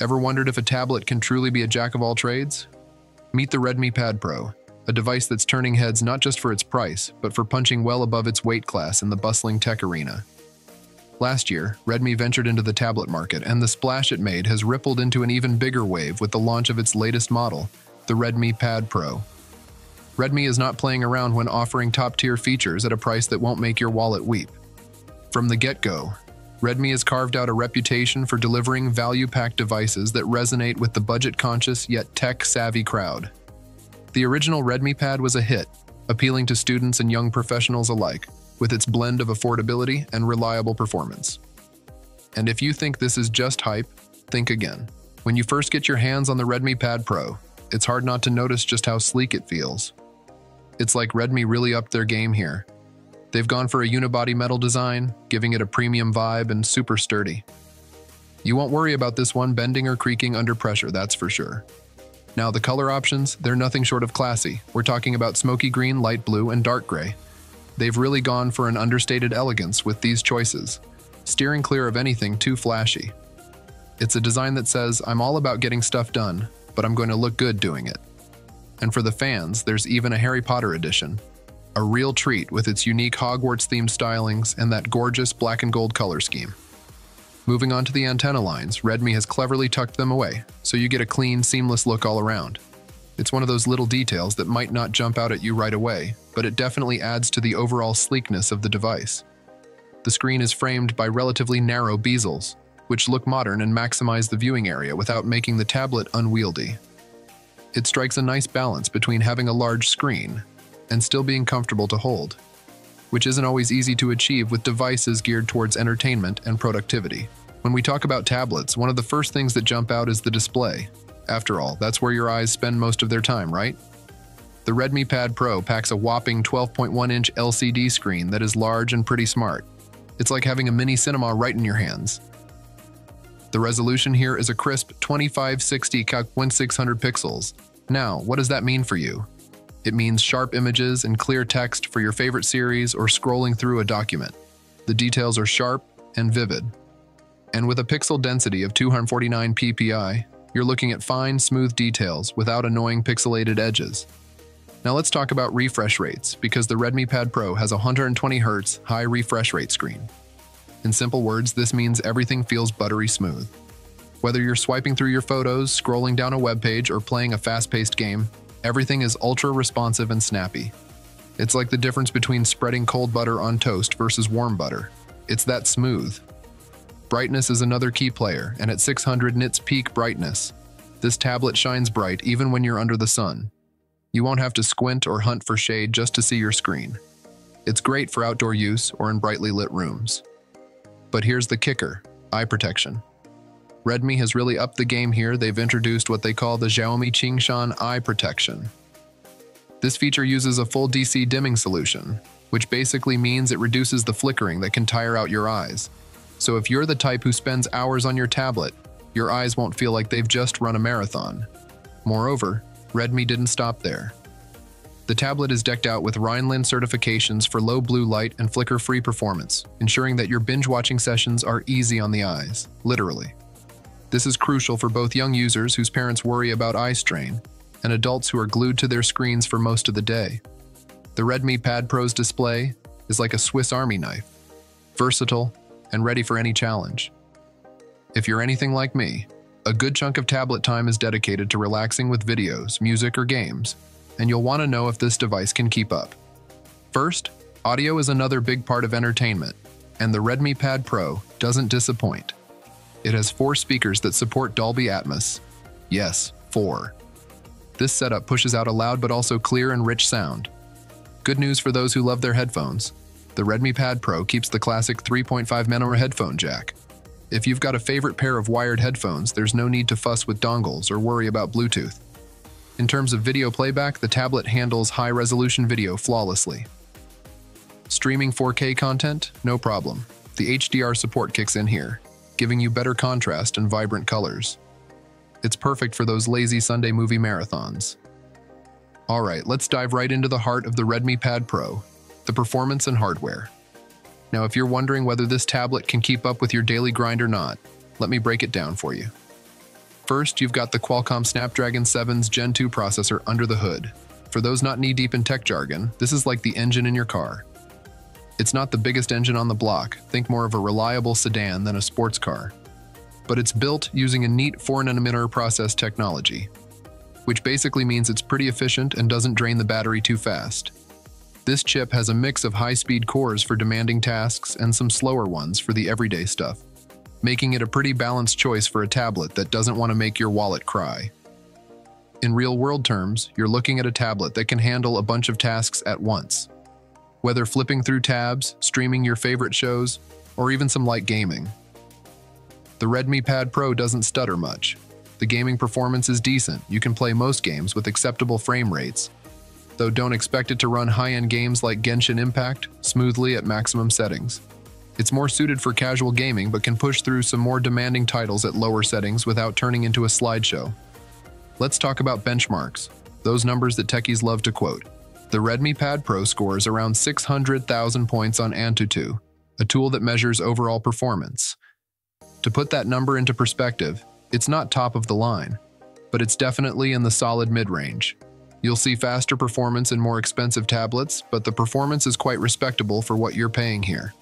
Ever wondered if a tablet can truly be a jack of all trades? Meet the Redmi Pad Pro, a device that's turning heads not just for its price, but for punching well above its weight class in the bustling tech arena. Last year, Redmi ventured into the tablet market, and the splash it made has rippled into an even bigger wave with the launch of its latest model, the Redmi Pad Pro. Redmi is not playing around when offering top-tier features at a price that won't make your wallet weep. From the get-go, Redmi has carved out a reputation for delivering value-packed devices that resonate with the budget-conscious yet tech-savvy crowd. The original Redmi Pad was a hit, appealing to students and young professionals alike, with its blend of affordability and reliable performance. And if you think this is just hype, think again. When you first get your hands on the Redmi Pad Pro, it's hard not to notice just how sleek it feels. It's like Redmi really upped their game here. They've gone for a unibody metal design, giving it a premium vibe and super sturdy. You won't worry about this one bending or creaking under pressure, that's for sure. Now the color options, they're nothing short of classy. We're talking about smoky green, light blue, and dark gray. They've really gone for an understated elegance with these choices, steering clear of anything too flashy. It's a design that says, I'm all about getting stuff done, but I'm going to look good doing it. And for the fans, there's even a Harry Potter edition. A real treat with its unique Hogwarts-themed stylings and that gorgeous black and gold color scheme. Moving on to the antenna lines, Redmi has cleverly tucked them away, so you get a clean, seamless look all around. It's one of those little details that might not jump out at you right away, but it definitely adds to the overall sleekness of the device. The screen is framed by relatively narrow bezels, which look modern and maximize the viewing area without making the tablet unwieldy. It strikes a nice balance between having a large screen and still being comfortable to hold, which isn't always easy to achieve with devices geared towards entertainment and productivity. When we talk about tablets, one of the first things that jump out is the display. After all, that's where your eyes spend most of their time, right? The Redmi Pad Pro packs a whopping 12.1-inch LCD screen that is large and pretty smart. It's like having a mini cinema right in your hands. The resolution here is a crisp 2560 x 1600 pixels. Now, what does that mean for you? It means sharp images and clear text for your favorite series or scrolling through a document. The details are sharp and vivid. And with a pixel density of 249 ppi, you're looking at fine, smooth details without annoying pixelated edges. Now let's talk about refresh rates, because the Redmi Pad Pro has a 120Hz high refresh rate screen. In simple words, this means everything feels buttery smooth. Whether you're swiping through your photos, scrolling down a web page, or playing a fast-paced game, everything is ultra-responsive and snappy. It's like the difference between spreading cold butter on toast versus warm butter. It's that smooth. Brightness is another key player, and at 600 nits peak brightness, this tablet shines bright even when you're under the sun. You won't have to squint or hunt for shade just to see your screen. It's great for outdoor use or in brightly lit rooms. But here's the kicker: eye protection. Redmi has really upped the game here. They've introduced what they call the Xiaomi Qingshan eye protection. This feature uses a full DC dimming solution, which basically means it reduces the flickering that can tire out your eyes. So if you're the type who spends hours on your tablet, your eyes won't feel like they've just run a marathon. Moreover, Redmi didn't stop there. The tablet is decked out with Rhineland certifications for low blue light and flicker-free performance, ensuring that your binge-watching sessions are easy on the eyes, literally. This is crucial for both young users whose parents worry about eye strain and adults who are glued to their screens for most of the day. The Redmi Pad Pro's display is like a Swiss Army knife, versatile and ready for any challenge. If you're anything like me, a good chunk of tablet time is dedicated to relaxing with videos, music, or games, and you'll want to know if this device can keep up. First, audio is another big part of entertainment, and the Redmi Pad Pro doesn't disappoint. It has 4 speakers that support Dolby Atmos. Yes, 4. This setup pushes out a loud but also clear and rich sound. Good news for those who love their headphones. The Redmi Pad Pro keeps the classic 3.5mm headphone jack. If you've got a favorite pair of wired headphones, there's no need to fuss with dongles or worry about Bluetooth. In terms of video playback, the tablet handles high-resolution video flawlessly. Streaming 4K content? No problem. The HDR support kicks in here, giving you better contrast and vibrant colors. It's perfect for those lazy Sunday movie marathons. Alright, let's dive right into the heart of the Redmi Pad Pro, the performance and hardware. Now, if you're wondering whether this tablet can keep up with your daily grind or not, let me break it down for you. First, you've got the Qualcomm Snapdragon 7's Gen 2 processor under the hood. For those not knee-deep in tech jargon, this is like the engine in your car. It's not the biggest engine on the block, think more of a reliable sedan than a sports car. But it's built using a neat 4nm process technology, which basically means it's pretty efficient and doesn't drain the battery too fast. This chip has a mix of high-speed cores for demanding tasks and some slower ones for the everyday stuff, making it a pretty balanced choice for a tablet that doesn't want to make your wallet cry. In real-world terms, you're looking at a tablet that can handle a bunch of tasks at once, whether flipping through tabs, streaming your favorite shows, or even some light gaming. The Redmi Pad Pro doesn't stutter much. The gaming performance is decent. You can play most games with acceptable frame rates, though don't expect it to run high-end games like Genshin Impact smoothly at maximum settings. It's more suited for casual gaming but can push through some more demanding titles at lower settings without turning into a slideshow. Let's talk about benchmarks, those numbers that techies love to quote. The Redmi Pad Pro scores around 600,000 points on Antutu, a tool that measures overall performance. To put that number into perspective, it's not top of the line, but it's definitely in the solid mid-range. You'll see faster performance in more expensive tablets, but the performance is quite respectable for what you're paying here.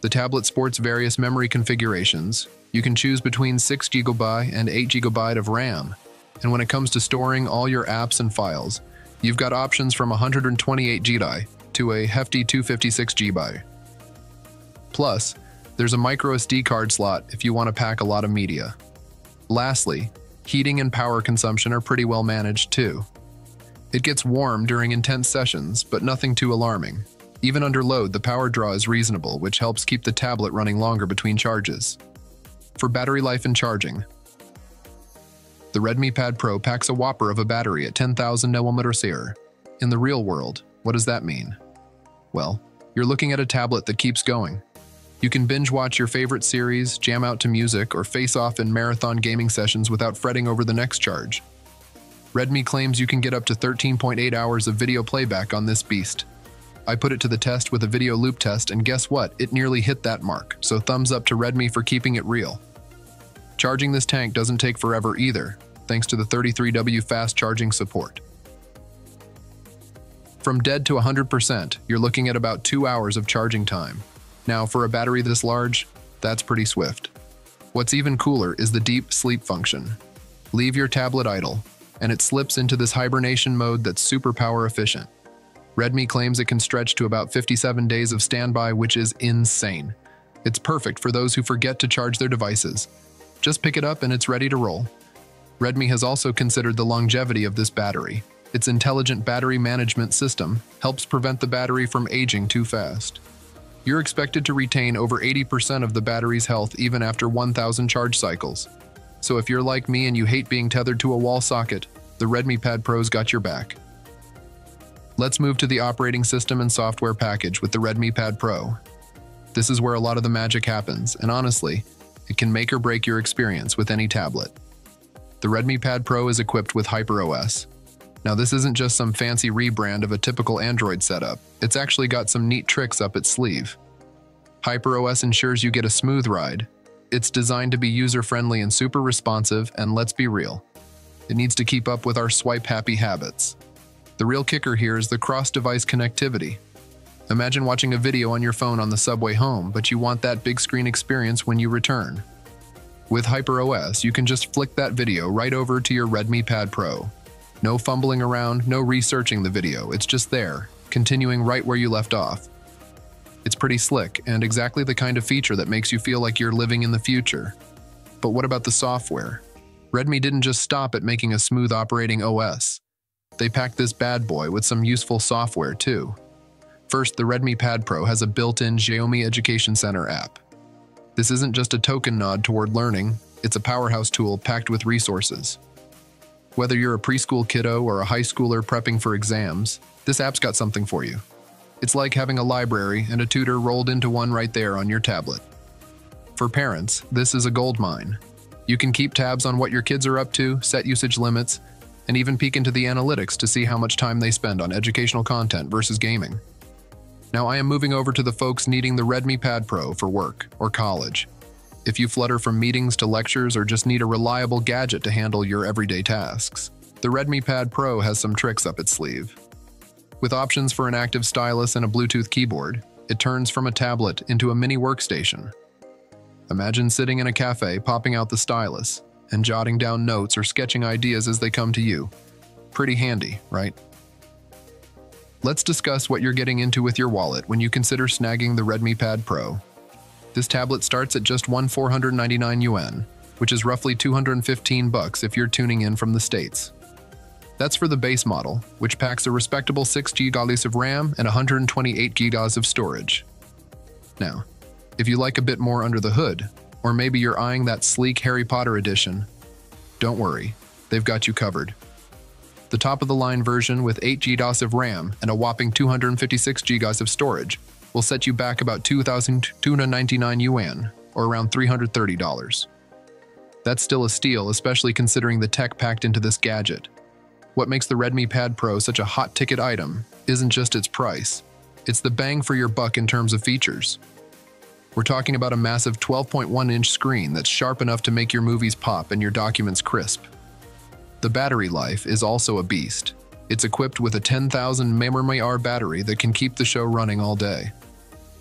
The tablet sports various memory configurations. You can choose between 6GB and 8GB of RAM, and when it comes to storing all your apps and files, you've got options from 128GB to a hefty 256GB. Plus, there's a microSD card slot if you want to pack a lot of media. Lastly, heating and power consumption are pretty well managed too. It gets warm during intense sessions, but nothing too alarming. Even under load, the power draw is reasonable, which helps keep the tablet running longer between charges. For battery life and charging, the Redmi Pad Pro packs a whopper of a battery at 10,000 mAh. In the real world, what does that mean? Well, you're looking at a tablet that keeps going. You can binge watch your favorite series, jam out to music, or face off in marathon gaming sessions without fretting over the next charge. Redmi claims you can get up to 13.8 hours of video playback on this beast. I put it to the test with a video loop test, and guess what? It nearly hit that mark, so thumbs up to Redmi for keeping it real. Charging this tank doesn't take forever either, thanks to the 33W fast charging support. From dead to 100%, you're looking at about 2 hours of charging time. Now, for a battery this large, that's pretty swift. What's even cooler is the deep sleep function. Leave your tablet idle, and it slips into this hibernation mode that's super power efficient. Redmi claims it can stretch to about 57 days of standby, which is insane. It's perfect for those who forget to charge their devices. Just pick it up and it's ready to roll. Redmi has also considered the longevity of this battery. Its intelligent battery management system helps prevent the battery from aging too fast. You're expected to retain over 80% of the battery's health even after 1,000 charge cycles. So if you're like me and you hate being tethered to a wall socket, the Redmi Pad Pro's got your back. Let's move to the operating system and software package with the Redmi Pad Pro. This is where a lot of the magic happens, and honestly, it can make or break your experience with any tablet. The Redmi Pad Pro is equipped with HyperOS. Now, this isn't just some fancy rebrand of a typical Android setup. It's actually got some neat tricks up its sleeve. HyperOS ensures you get a smooth ride. It's designed to be user-friendly and super responsive, and let's be real, it needs to keep up with our swipe-happy habits. The real kicker here is the cross-device connectivity. Imagine watching a video on your phone on the subway home, but you want that big screen experience when you return. With HyperOS, you can just flick that video right over to your Redmi Pad Pro. No fumbling around, no researching the video, it's just there, continuing right where you left off. It's pretty slick, and exactly the kind of feature that makes you feel like you're living in the future. But what about the software? Redmi didn't just stop at making a smooth operating OS. They packed this bad boy with some useful software too. First, the Redmi Pad Pro has a built-in Xiaomi Education Center app. This isn't just a token nod toward learning, it's a powerhouse tool packed with resources. Whether you're a preschool kiddo or a high schooler prepping for exams, this app's got something for you. It's like having a library and a tutor rolled into one right there on your tablet. For parents, this is a goldmine. You can keep tabs on what your kids are up to, set usage limits, and even peek into the analytics to see how much time they spend on educational content versus gaming. Now I am moving over to the folks needing the Redmi Pad Pro for work or college. if you flutter from meetings to lectures or just need a reliable gadget to handle your everyday tasks. The Redmi Pad Pro has some tricks up its sleeve. With options for an active stylus and a Bluetooth keyboard, it turns from a tablet into a mini workstation. Imagine sitting in a cafe, popping out the stylus, and jotting down notes or sketching ideas as they come to you. Pretty handy, right? Let's discuss what you're getting into with your wallet when you consider snagging the Redmi Pad Pro. This tablet starts at just 1,499 yuan, which is roughly 215 bucks if you're tuning in from the States. That's for the base model, which packs a respectable 6 GB of RAM and 128 GB of storage. Now, if you like a bit more under the hood, or maybe you're eyeing that sleek Harry Potter edition, don't worry, they've got you covered. The top-of-the-line version with 8 GB of RAM and a whopping 256 GB of storage will set you back about 2,299 yuan, or around $330. That's still a steal, especially considering the tech packed into this gadget. What makes the Redmi Pad Pro such a hot-ticket item isn't just its price, it's the bang for your buck in terms of features. We're talking about a massive 12.1-inch screen that's sharp enough to make your movies pop and your documents crisp. The battery life is also a beast. It's equipped with a 10,000 mAh battery that can keep the show running all day.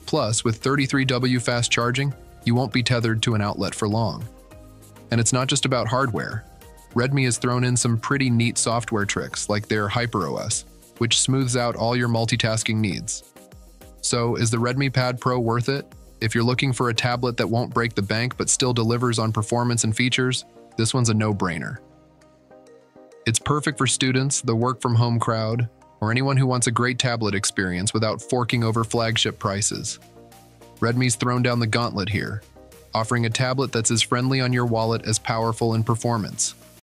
Plus, with 33W fast charging, you won't be tethered to an outlet for long. And it's not just about hardware. Redmi has thrown in some pretty neat software tricks like their HyperOS, which smooths out all your multitasking needs. So, is the Redmi Pad Pro worth it? If you're looking for a tablet that won't break the bank but still delivers on performance and features, this one's a no-brainer. It's perfect for students, the work-from-home crowd, or anyone who wants a great tablet experience without forking over flagship prices. Redmi's thrown down the gauntlet here, offering a tablet that's as friendly on your wallet as powerful in performance.